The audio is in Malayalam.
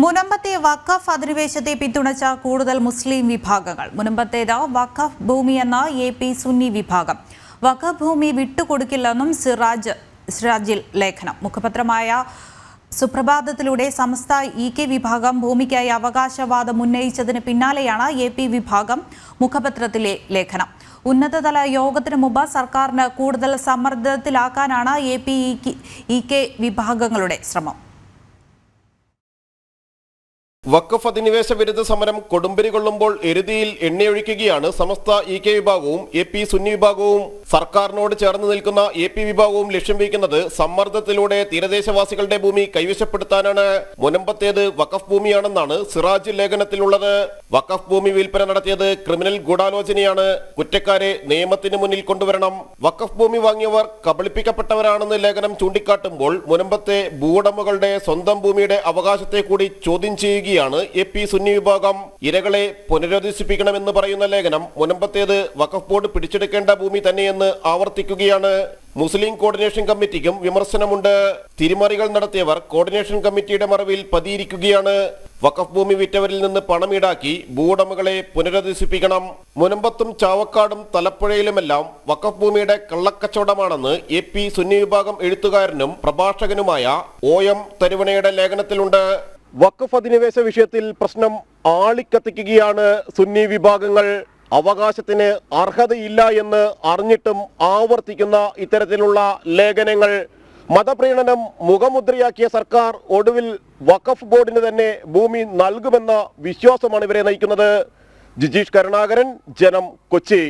മുനമ്പത്തെ വഖഫ് അധിനിവേശത്തെ പിന്തുണച്ച കൂടുതൽ മുസ്ലിം വിഭാഗങ്ങൾ. മുനമ്പത്തേത് വഖഫ് ഭൂമിയെന്ന എ.പി. സുന്നി വിഭാഗം. വഖഫ് ഭൂമി വിട്ടുകൊടുക്കില്ലെന്നും സിറാജിൽ ലേഖനം. മുഖപത്രമായ സുപ്രഭാതത്തിലൂടെ സമസ്ത ഇ.കെ. വിഭാഗം ഭൂമിക്കായി അവകാശവാദം ഉന്നയിച്ചതിന് പിന്നാലെയാണ് എ.പി. വിഭാഗം മുഖപത്രത്തിലെ ലേഖനം. ഉന്നതതല യോഗത്തിന് മുമ്പ് സർക്കാരിന് കൂടുതൽ സമ്മർദ്ദത്തിലാക്കാനാണ് എ.പി. ഇ.കെ. വിഭാഗങ്ങളുടെ ശ്രമം. വഖഫ് അധിനിവേശ വിരുദ്ധ സമരം കൊടുമ്പിരി കൊള്ളുമ്പോൾ എരുതിയിൽ എണ്ണയൊഴിക്കുകയാണ് സമസ്ത ഇ.കെ. വിഭാഗവും എ.പി. സുന്നി വിഭാഗവും. സർക്കാരിനോട് ചേർന്ന് നിൽക്കുന്ന എ.പി. വിഭാഗവും ലക്ഷ്യം വയ്ക്കുന്നത് സമ്മർദ്ദത്തിലൂടെ തീരദേശവാസികളുടെ ഭൂമി കൈവശപ്പെടുത്താനാണ്. മുനമ്പത്തേത് വഖഫ് ഭൂമിയാണെന്നാണ് സിറാജ് ലേഖനത്തിലുള്ളത്. വഖഫ് ഭൂമി വിൽപ്പന നടത്തിയത് ക്രിമിനൽ ഗൂഢാലോചനയാണ്. കുറ്റക്കാരെ നിയമത്തിന് മുന്നിൽ കൊണ്ടുവരണം. വഖഫ് ഭൂമി വാങ്ങിയവർ കബളിപ്പിക്കപ്പെട്ടവരാണെന്ന് ലേഖനം ചൂണ്ടിക്കാട്ടുമ്പോൾ മുനമ്പത്തെ ഭൂവുടമകളുടെ സ്വന്തം ഭൂമിയുടെ അവകാശത്തെ കൂടി ചോദ്യം ചെയ്യുകയാണ് എ.പി. സുന്നി വിഭാഗം. ഇരകളെ പുനരധിവസിപ്പിക്കണമെന്ന് പറയുന്ന ലേഖനം മുനമ്പത്തേത് വഖഫ് ബോർഡ് പിടിച്ചെടുക്കേണ്ട ഭൂമി തന്നെയെന്ന് ആവർത്തിക്കുകയാണ്. മുസ്ലിം കോർഡിനേഷൻ കമ്മിറ്റിക്കും വിമർശനമുണ്ട്. തിരിമറികൾ നടത്തിയവർ കോർഡിനേഷൻ കമ്മിറ്റിയുടെ മറവിൽ പതിയിരിക്കുകയാണ്. വഖഫ് ഭൂമി വിറ്റവരിൽ നിന്ന് പണം ഈടാക്കി ഭൂവുടമകളെ പുനരധിവസിപ്പിക്കണം. മുനമ്പത്തും ചാവക്കാടും തലപ്പുഴയിലുമെല്ലാം വഖഫ് ഭൂമിയുടെ കള്ളക്കച്ചവടമാണെന്ന് എ.പി. സുന്നി വിഭാഗം എഴുത്തുകാരനും പ്രഭാഷകനുമായ O.M. തരുവണയുടെ ലേഖനത്തിലുണ്ട്. വഖഫ് അധിനിവേശ വിഷയത്തിൽ പ്രശ്നം ആളിക്കത്തിക്കുകയാണ് സുന്നി വിഭാഗങ്ങൾ. അവകാശത്തിന് അർഹതയില്ല എന്ന് അറിഞ്ഞിട്ടും ആവർത്തിക്കുന്ന ഇത്തരത്തിലുള്ള ലേഖനങ്ങൾ. മതപ്രീണനം മുഖമുദ്രയാക്കിയ സർക്കാർ ഒടുവിൽ വഖഫ് ബോർഡിന് തന്നെ ഭൂമി നൽകുമെന്ന വിശ്വാസമാണ് ഇവരെ നയിക്കുന്നത്. ജിജീഷ് കരുണാകരൻ, ജനം, കൊച്ചി.